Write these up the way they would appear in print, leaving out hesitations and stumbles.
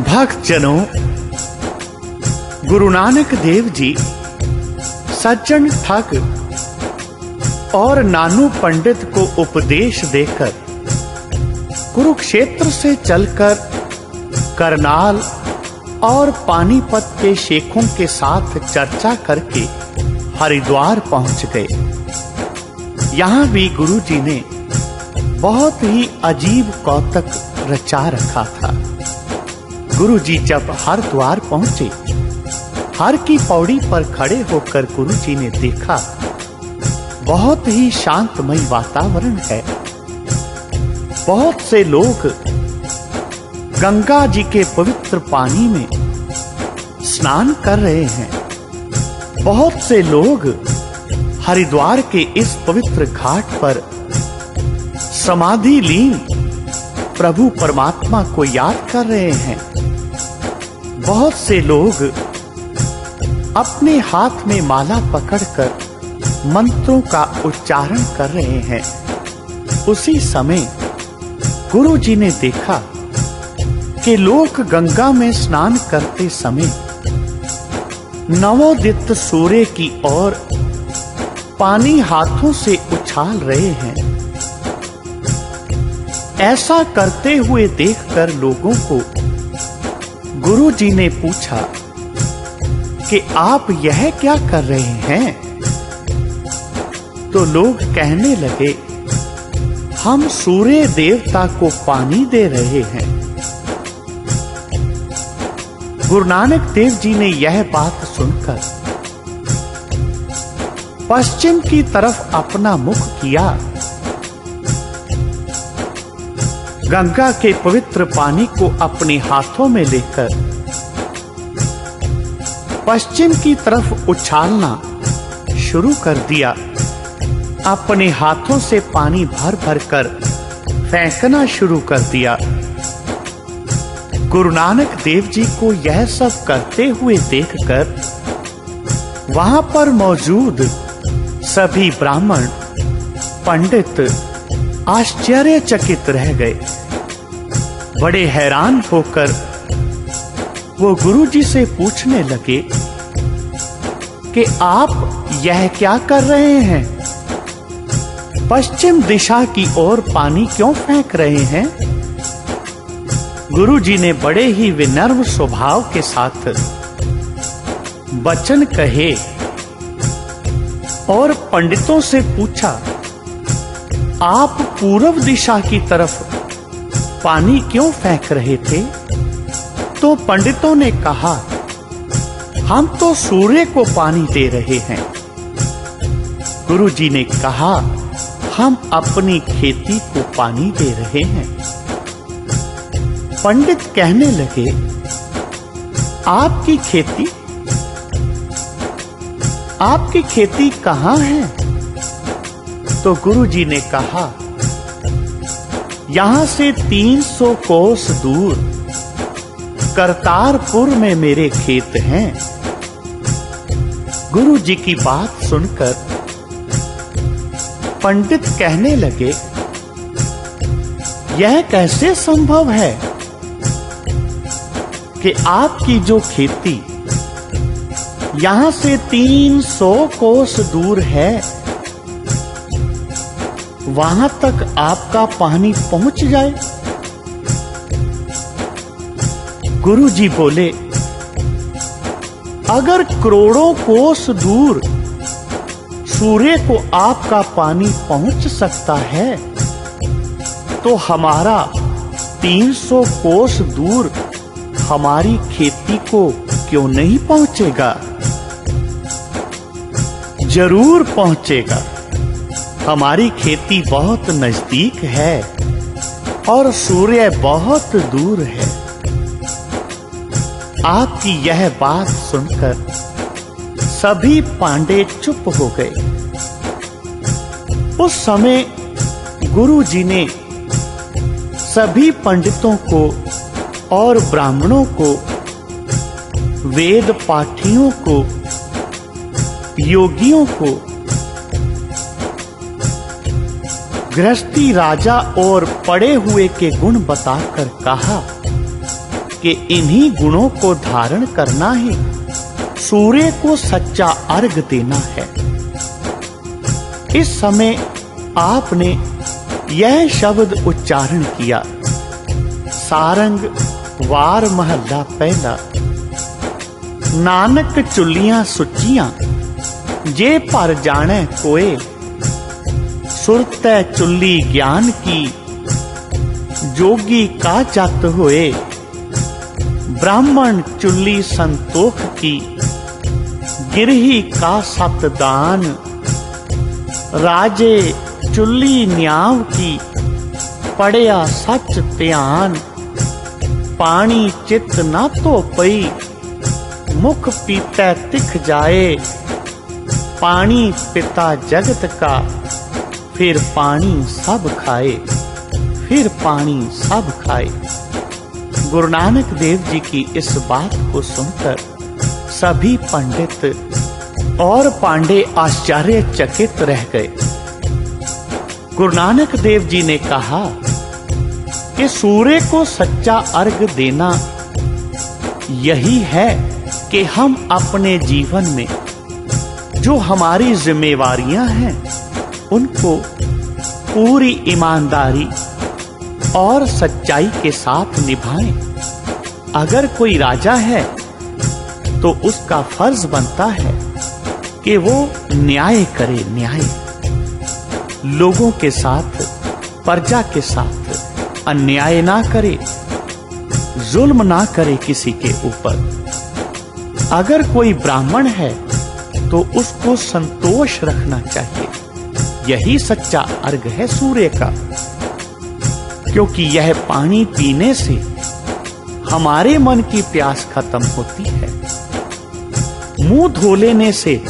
भक्तजनों, गुरु नानक देव जी सज्जन ठग और नानू पंडित को उपदेश देकर कुरुक्षेत्र से चलकर करनाल और पानीपत के शेखों के साथ चर्चा करके हरिद्वार पहुंच गए। यहां भी गुरु जी ने बहुत ही अजीब कौतक रचा रखा था। गुरु जी जब हरिद्वार पहुंचे, हर की पौड़ी पर खड़े होकर गुरु जी ने देखा बहुत ही शांतमय वातावरण है। बहुत से लोग गंगा जी के पवित्र पानी में स्नान कर रहे हैं। बहुत से लोग हरिद्वार के इस पवित्र घाट पर समाधि लीन प्रभु परमात्मा को याद कर रहे हैं। बहुत से लोग अपने हाथ में माला पकड़कर मंत्रों का उच्चारण कर रहे हैं। उसी समय गुरु जी ने देखा कि लोग गंगा में स्नान करते समय नवोदित सूर्य की ओर पानी हाथों से उछाल रहे हैं। ऐसा करते हुए देखकर लोगों को गुरु जी ने पूछा कि आप यह क्या कर रहे हैं? तो लोग कहने लगे, हम सूर्य देवता को पानी दे रहे हैं। गुरु नानक देव जी ने यह बात सुनकर पश्चिम की तरफ अपना मुख किया। गंगा के पवित्र पानी को अपने हाथों में लेकर पश्चिम की तरफ उछालना शुरू कर दिया। अपने हाथों से पानी भर भर कर फेंकना शुरू कर दिया। गुरु नानक देव जी को यह सब करते हुए देखकर वहां पर मौजूद सभी ब्राह्मण पंडित आश्चर्यचकित रह गए। बड़े हैरान होकर वो गुरु जी से पूछने लगे कि आप यह क्या कर रहे हैं? पश्चिम दिशा की ओर पानी क्यों फेंक रहे हैं? गुरु जी ने बड़े ही विनम्र स्वभाव के साथ वचन कहे और पंडितों से पूछा, आप पूर्व दिशा की तरफ पानी क्यों फेंक रहे थे? तो पंडितों ने कहा, हम तो सूर्य को पानी दे रहे हैं। गुरु जी ने कहा, हम अपनी खेती को पानी दे रहे हैं। पंडित कहने लगे, आपकी खेती कहां है? तो गुरु जी ने कहा, यहां से 300 कोस दूर करतारपुर में मेरे खेत हैं। गुरु जी की बात सुनकर पंडित कहने लगे, यह कैसे संभव है कि आपकी जो खेती यहां से 300 कोस दूर है, वहां तक आपका पानी पहुंच जाए? गुरु जी बोले, अगर करोड़ों कोस दूर सूर्य को आपका पानी पहुंच सकता है, तो हमारा 300 कोस दूर हमारी खेती को क्यों नहीं पहुंचेगा? जरूर पहुंचेगा। हमारी खेती बहुत नजदीक है और सूर्य बहुत दूर है। आपकी यह बात सुनकर सभी पांडे चुप हो गए। उस समय गुरु जी ने सभी पंडितों को और ब्राह्मणों को, वेद पाठियों को, योगियों को, गृहस्थी राजा और पड़े हुए के गुण बताकर कहा कि इन्हीं गुणों को धारण करना ही सूर्य को सच्चा अर्घ देना है। इस समय आपने यह शब्द उच्चारण किया, सारंग वार महला पहला। नानक चुल्लियां सुचियां जे पर जाने कोए, सुरतै चुल्ली ज्ञान की जोगी का जत होए। ब्राह्मण चुल्ली संतोख की गिरही का सतदान, राजे चुल्ली न्याव की पड़िया सच ध्यान। पानी चित ना तो पई मुख पीते तिख जाए, पानी पिता जगत का फिर पानी सब खाए, फिर पानी सब खाए। गुरु नानक देव जी की इस बात को सुनकर सभी पंडित और पांडे आश्चर्यचकित रह गए। गुरु नानक देव जी ने कहा कि सूर्य को सच्चा अर्घ देना यही है कि हम अपने जीवन में जो हमारी जिम्मेवारियां हैं उनको पूरी ईमानदारी और सच्चाई के साथ निभाएं। अगर कोई राजा है तो उसका फर्ज बनता है कि वो न्याय करे, न्याय लोगों के साथ, प्रजा के साथ अन्याय ना करे, जुल्म ना करे किसी के ऊपर। अगर कोई ब्राह्मण है तो उसको संतोष रखना चाहिए। यही सच्चा अर्घ है सूर्य का, क्योंकि यह पानी पीने से हमारे मन की प्यास खत्म होती है। मुंह धो लेने से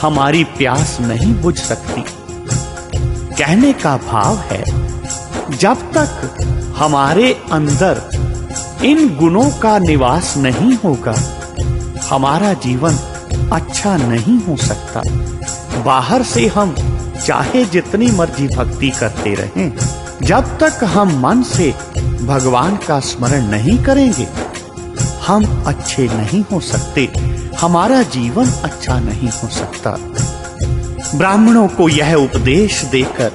हमारी प्यास नहीं बुझ सकती। कहने का भाव है, जब तक हमारे अंदर इन गुणों का निवास नहीं होगा, हमारा जीवन अच्छा नहीं हो सकता। बाहर से हम चाहे जितनी मर्जी भक्ति करते रहें, जब तक हम मन से भगवान का स्मरण नहीं करेंगे, हम अच्छे नहीं हो सकते, हमारा जीवन अच्छा नहीं हो सकता। ब्राह्मणों को यह उपदेश देकर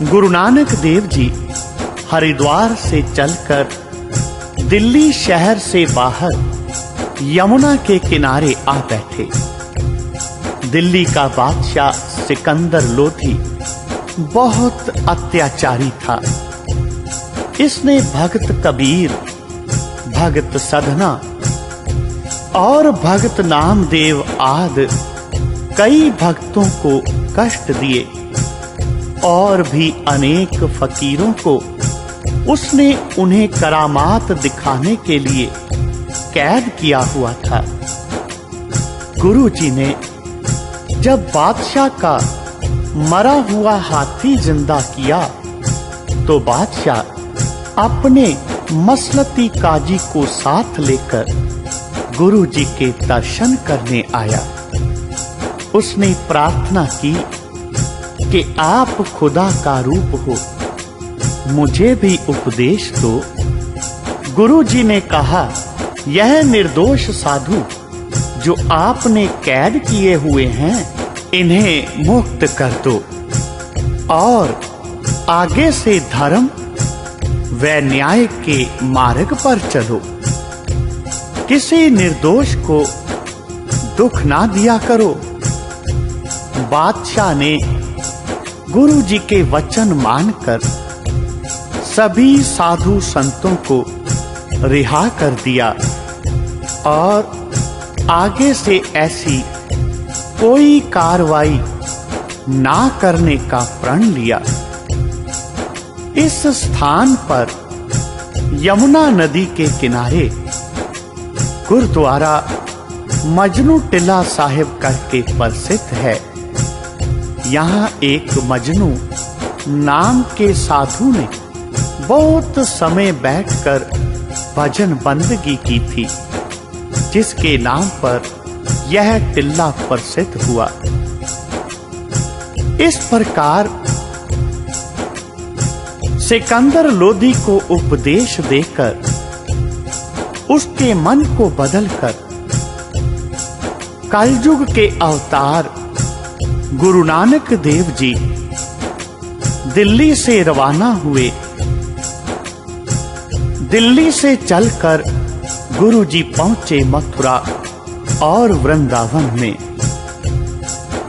गुरु नानक देव जी हरिद्वार से चलकर दिल्ली शहर से बाहर यमुना के किनारे आ बैठे। दिल्ली का बादशाह सिकंदर लोधी बहुत अत्याचारी था। इसने भगत कबीर, भगत सधना और भगत नामदेव आदि कई भक्तों को कष्ट दिए और भी अनेक फकीरों को उसने उन्हें करामात दिखाने के लिए कैद किया हुआ था। गुरु जी ने जब बादशाह का मरा हुआ हाथी जिंदा किया तो बादशाह अपने मसलती काजी को साथ लेकर गुरु जी के दर्शन करने आया। उसने प्रार्थना की कि आप खुदा का रूप हो, मुझे भी उपदेश दो। गुरु जी ने कहा, यह निर्दोष साधु जो आपने कैद किए हुए हैं, इन्हें मुक्त कर दो और आगे से धर्म व न्याय के मार्ग पर चलो। किसी निर्दोष को दुख ना दिया करो। बादशाह ने गुरु जी के वचन मानकर सभी साधु संतों को रिहा कर दिया और आगे से ऐसी कोई कार्रवाई ना करने का प्रण लिया। इस स्थान पर यमुना नदी के किनारे गुरुद्वारा मजनू टिला साहिब करके प्रसिद्ध है। यहाँ एक मजनू नाम के साधु ने बहुत समय बैठकर भजन बंदगी की थी, जिसके नाम पर यह टिल्ला प्रसिद्ध हुआ। इस प्रकार सिकंदर लोधी को उपदेश देकर उसके मन को बदलकर कलयुग के अवतार गुरु नानक देव जी दिल्ली से रवाना हुए। दिल्ली से चलकर गुरु जी पहुंचे मथुरा और वृंदावन में।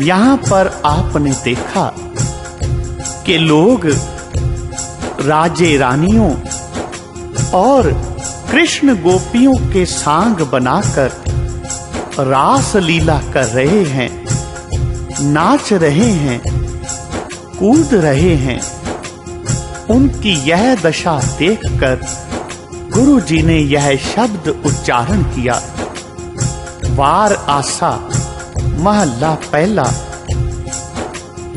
यहां पर आपने देखा कि लोग राजे रानियों और कृष्ण गोपियों के सांग बनाकर रास लीला कर रहे हैं, नाच रहे हैं, कूद रहे हैं। उनकी यह दशा देखकर गुरु जी ने यह शब्द उच्चारण किया, वार आसा महला पहला,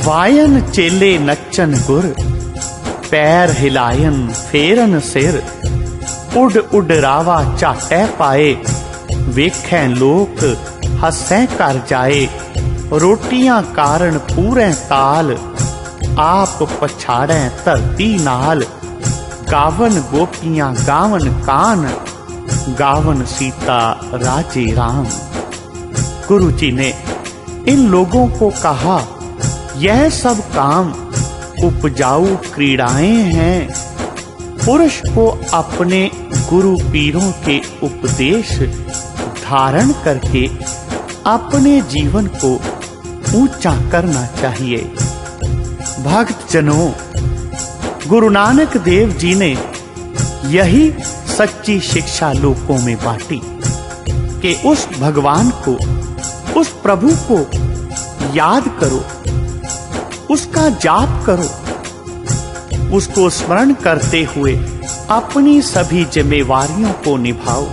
वायन चेले नच्चन गुर, पैर हिलायन फेरन सिर, उड उड रावा झाटै पाए, वेखै लोक हसै कर जाए, रोटियां कारण पूरै ताल, आप पछाड़ै धरती नाल, गावन गोपियां गावन कान, गावन सीता राजे राम। गुरु जी ने इन लोगों को कहा, यह सब काम उपजाऊ क्रीड़ाएं हैं। पुरुष को अपने गुरु पीरों के उपदेश धारण करके अपने जीवन को ऊंचा करना चाहिए। भक्त जनों, गुरु नानक देव जी ने यही सच्ची शिक्षा लोगों में बांटी कि उस भगवान को, उस प्रभु को याद करो, उसका जाप करो, उसको स्मरण करते हुए अपनी सभी जिम्मेवारियों को निभाओ,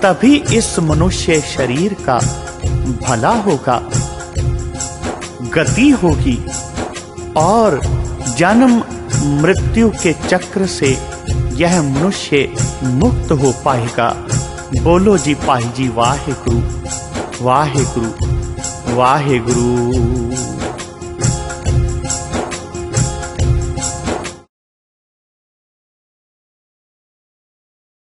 तभी इस मनुष्य शरीर का भला होगा, गति होगी और जन्म मृत्यु के चक्र से यह मनुष्य मुक्त हो पाएगा। बोलो जी पाही जी वाहे गुरु, वाहे गुरु, वाहे गुरु।